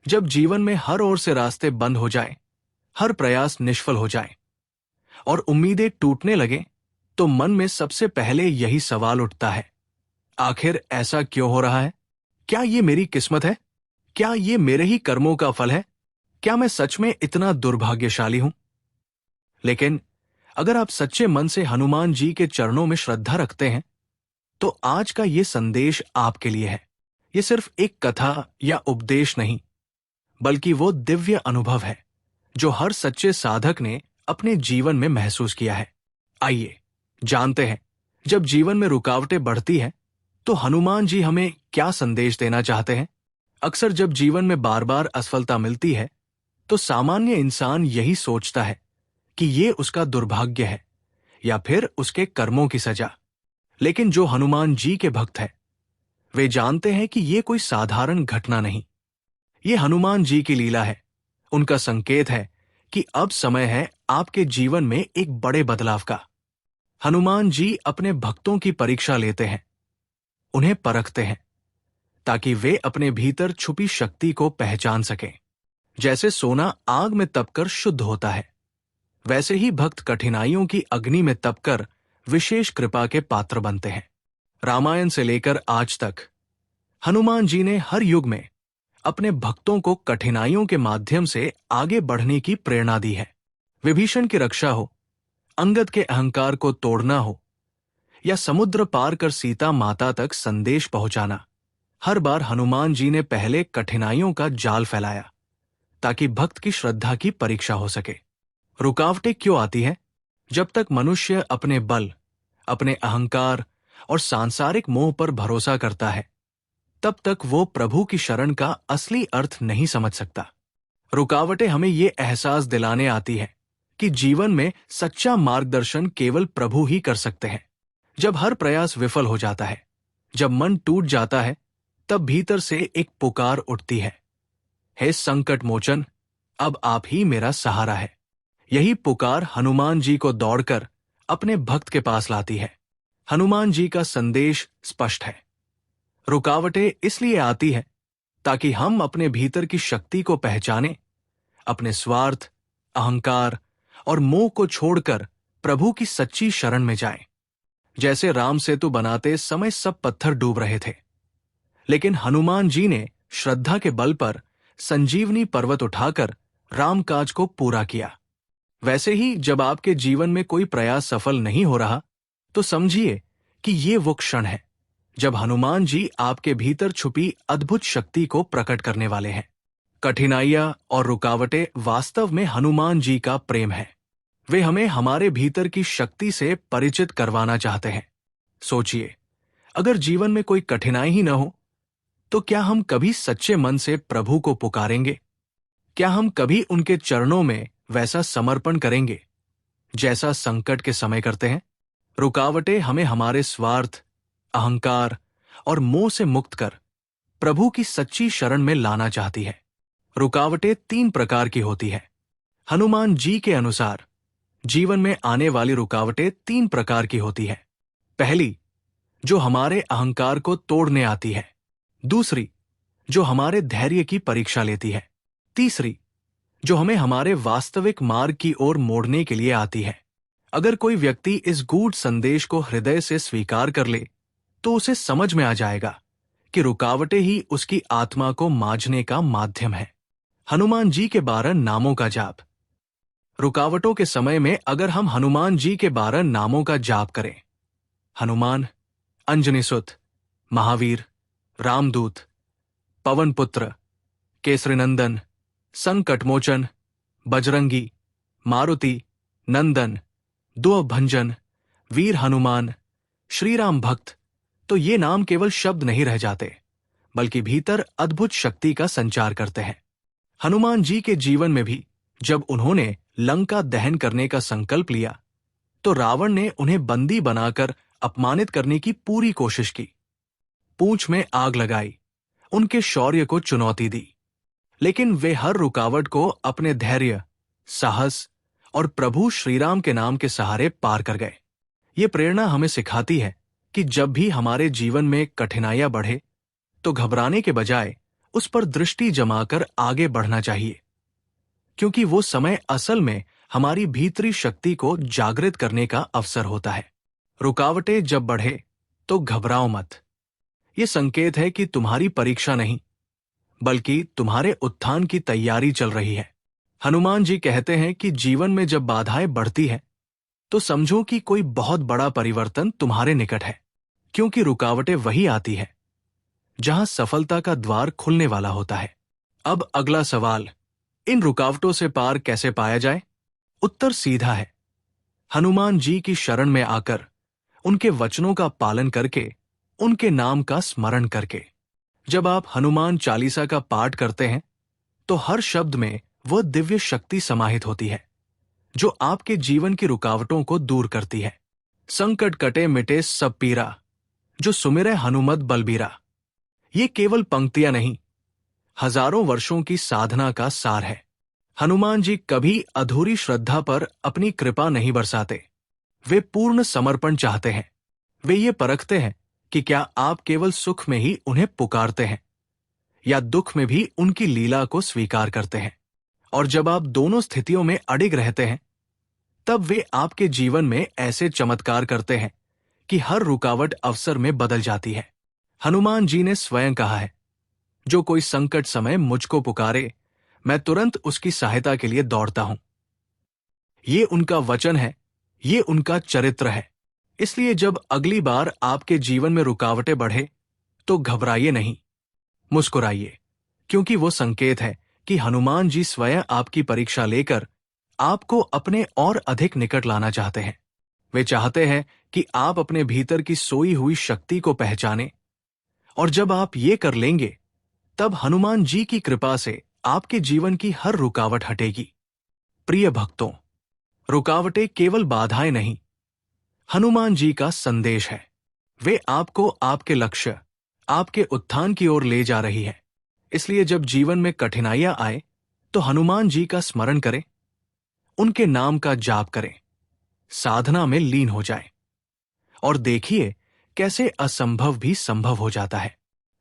जब जीवन में हर ओर से रास्ते बंद हो जाएं, हर प्रयास निष्फल हो जाए और उम्मीदें टूटने लगे, तो मन में सबसे पहले यही सवाल उठता है, आखिर ऐसा क्यों हो रहा है? क्या ये मेरी किस्मत है? क्या ये मेरे ही कर्मों का फल है? क्या मैं सच में इतना दुर्भाग्यशाली हूं? लेकिन अगर आप सच्चे मन से हनुमान जी के चरणों में श्रद्धा रखते हैं, तो आज का ये संदेश आपके लिए है। ये सिर्फ एक कथा या उपदेश नहीं, बल्कि वो दिव्य अनुभव है जो हर सच्चे साधक ने अपने जीवन में महसूस किया है। आइए जानते हैं, जब जीवन में रुकावटें बढ़ती हैं, तो हनुमान जी हमें क्या संदेश देना चाहते हैं। अक्सर जब जीवन में बार बार असफलता मिलती है, तो सामान्य इंसान यही सोचता है कि ये उसका दुर्भाग्य है या फिर उसके कर्मों की सजा। लेकिन जो हनुमान जी के भक्त हैं, वे जानते हैं कि ये कोई साधारण घटना नहीं, ये हनुमान जी की लीला है। उनका संकेत है कि अब समय है आपके जीवन में एक बड़े बदलाव का। हनुमान जी अपने भक्तों की परीक्षा लेते हैं, उन्हें परखते हैं, ताकि वे अपने भीतर छुपी शक्ति को पहचान सकें। जैसे सोना आग में तपकर शुद्ध होता है, वैसे ही भक्त कठिनाइयों की अग्नि में तपकर विशेष कृपा के पात्र बनते हैं। रामायण से लेकर आज तक हनुमान जी ने हर युग में अपने भक्तों को कठिनाइयों के माध्यम से आगे बढ़ने की प्रेरणा दी है। विभीषण की रक्षा हो, अंगद के अहंकार को तोड़ना हो, या समुद्र पार कर सीता माता तक संदेश पहुंचाना, हर बार हनुमान जी ने पहले कठिनाइयों का जाल फैलाया ताकि भक्त की श्रद्धा की परीक्षा हो सके। रुकावटें क्यों आती हैं? जब तक मनुष्य अपने बल, अपने अहंकार और सांसारिक मोह पर भरोसा करता है, तब तक वो प्रभु की शरण का असली अर्थ नहीं समझ सकता। रुकावटें हमें ये एहसास दिलाने आती है कि जीवन में सच्चा मार्गदर्शन केवल प्रभु ही कर सकते हैं। जब हर प्रयास विफल हो जाता है, जब मन टूट जाता है, तब भीतर से एक पुकार उठती है, हे संकट मोचन, अब आप ही मेरा सहारा है। यही पुकार हनुमान जी को दौड़कर अपने भक्त के पास लाती है। हनुमान जी का संदेश स्पष्ट है, रुकावटें इसलिए आती है ताकि हम अपने भीतर की शक्ति को पहचानें, अपने स्वार्थ, अहंकार और मोह को छोड़कर प्रभु की सच्ची शरण में जाएं। जैसे राम सेतु बनाते समय सब पत्थर डूब रहे थे, लेकिन हनुमान जी ने श्रद्धा के बल पर संजीवनी पर्वत उठाकर रामकाज को पूरा किया। वैसे ही जब आपके जीवन में कोई प्रयास सफल नहीं हो रहा, तो समझिए कि ये वो क्षण है जब हनुमान जी आपके भीतर छुपी अद्भुत शक्ति को प्रकट करने वाले हैं। कठिनाइयां और रुकावटें वास्तव में हनुमान जी का प्रेम है। वे हमें हमारे भीतर की शक्ति से परिचित करवाना चाहते हैं। सोचिए, अगर जीवन में कोई कठिनाई ही न हो, तो क्या हम कभी सच्चे मन से प्रभु को पुकारेंगे? क्या हम कभी उनके चरणों में वैसा समर्पण करेंगे जैसा संकट के समय करते हैं? रुकावटें हमें हमारे स्वार्थ, अहंकार और मोह से मुक्त कर प्रभु की सच्ची शरण में लाना चाहती है। रुकावटें 3 प्रकार की होती है। हनुमान जी के अनुसार जीवन में आने वाली रुकावटें 3 प्रकार की होती है। पहली, जो हमारे अहंकार को तोड़ने आती है। दूसरी, जो हमारे धैर्य की परीक्षा लेती है। तीसरी, जो हमें हमारे वास्तविक मार्ग की ओर मोड़ने के लिए आती है। अगर कोई व्यक्ति इस गूढ़ संदेश को हृदय से स्वीकार कर ले, तो उसे समझ में आ जाएगा कि रुकावटें ही उसकी आत्मा को मांझने का माध्यम है। हनुमान जी के 12 नामों का जाप। रुकावटों के समय में अगर हम हनुमान जी के 12 नामों का जाप करें, हनुमान, अंजनीसुत, महावीर, रामदूत, पवनपुत्र, केसरीनंदन, संकटमोचन, बजरंगी, मारुति, नंदन, दुअभंजन, वीर हनुमान, श्रीराम भक्त, तो ये नाम केवल शब्द नहीं रह जाते, बल्कि भीतर अद्भुत शक्ति का संचार करते हैं। हनुमान जी के जीवन में भी जब उन्होंने लंका दहन करने का संकल्प लिया, तो रावण ने उन्हें बंदी बनाकर अपमानित करने की पूरी कोशिश की, पूंछ में आग लगाई, उनके शौर्य को चुनौती दी। लेकिन वे हर रुकावट को अपने धैर्य, साहस और प्रभु श्रीराम के नाम के सहारे पार कर गए। ये प्रेरणा हमें सिखाती है कि जब भी हमारे जीवन में कठिनाइयां बढ़े, तो घबराने के बजाय उस पर दृष्टि जमाकर आगे बढ़ना चाहिए, क्योंकि वो समय असल में हमारी भीतरी शक्ति को जागृत करने का अवसर होता है। रुकावटें जब बढ़े तो घबराओ मत। ये संकेत है कि तुम्हारी परीक्षा नहीं, बल्कि तुम्हारे उत्थान की तैयारी चल रही है। हनुमान जी कहते हैं कि जीवन में जब बाधाएं बढ़ती है तो समझो कि कोई बहुत बड़ा परिवर्तन तुम्हारे निकट है, क्योंकि रुकावटें वही आती है जहां सफलता का द्वार खुलने वाला होता है। अब अगला सवाल, इन रुकावटों से पार कैसे पाया जाए? उत्तर सीधा है, हनुमान जी की शरण में आकर, उनके वचनों का पालन करके, उनके नाम का स्मरण करके। जब आप हनुमान चालीसा का पाठ करते हैं तो हर शब्द में वह दिव्य शक्ति समाहित होती है जो आपके जीवन की रुकावटों को दूर करती है। संकट कटे मिटे सब पीरा, जो सुमिरै हनुमत बलबीरा। ये केवल पंक्तियां नहीं, हजारों वर्षों की साधना का सार है। हनुमान जी कभी अधूरी श्रद्धा पर अपनी कृपा नहीं बरसाते। वे पूर्ण समर्पण चाहते हैं। वे ये परखते हैं कि क्या आप केवल सुख में ही उन्हें पुकारते हैं या दुख में भी उनकी लीला को स्वीकार करते हैं। और जब आप दोनों स्थितियों में अडिग रहते हैं, तब वे आपके जीवन में ऐसे चमत्कार करते हैं कि हर रुकावट अवसर में बदल जाती है। हनुमान जी ने स्वयं कहा है, जो कोई संकट समय मुझको पुकारे, मैं तुरंत उसकी सहायता के लिए दौड़ता हूं। ये उनका वचन है, ये उनका चरित्र है। इसलिए जब अगली बार आपके जीवन में रुकावटें बढ़े तो घबराइए नहीं, मुस्कुराइए, क्योंकि वो संकेत है कि हनुमान जी स्वयं आपकी परीक्षा लेकर आपको अपने और अधिक निकट लाना चाहते हैं। वे चाहते हैं कि आप अपने भीतर की सोई हुई शक्ति को पहचानें, और जब आप ये कर लेंगे, तब हनुमान जी की कृपा से आपके जीवन की हर रुकावट हटेगी। प्रिय भक्तों, रुकावटें केवल बाधाएं नहीं, हनुमान जी का संदेश है। वे आपको आपके लक्ष्य, आपके उत्थान की ओर ले जा रही है। इसलिए जब जीवन में कठिनाइयां आए तो हनुमान जी का स्मरण करें, उनके नाम का जाप करें, साधना में लीन हो जाएं, और देखिए कैसे असंभव भी संभव हो जाता है।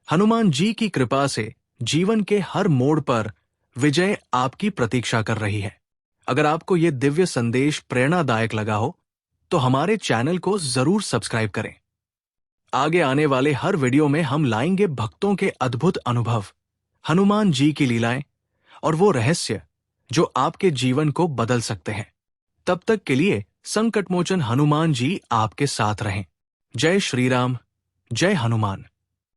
हनुमान जी की कृपा से जीवन के हर मोड़ पर विजय आपकी प्रतीक्षा कर रही है। अगर आपको यह दिव्य संदेश प्रेरणादायक लगा हो तो हमारे चैनल को जरूर सब्सक्राइब करें। आगे आने वाले हर वीडियो में हम लाएंगे भक्तों के अद्भुत अनुभव, हनुमान जी की लीलाएं और वो रहस्य जो आपके जीवन को बदल सकते हैं। तब तक के लिए संकटमोचन हनुमान जी आपके साथ रहें। जय श्री राम, जय हनुमान।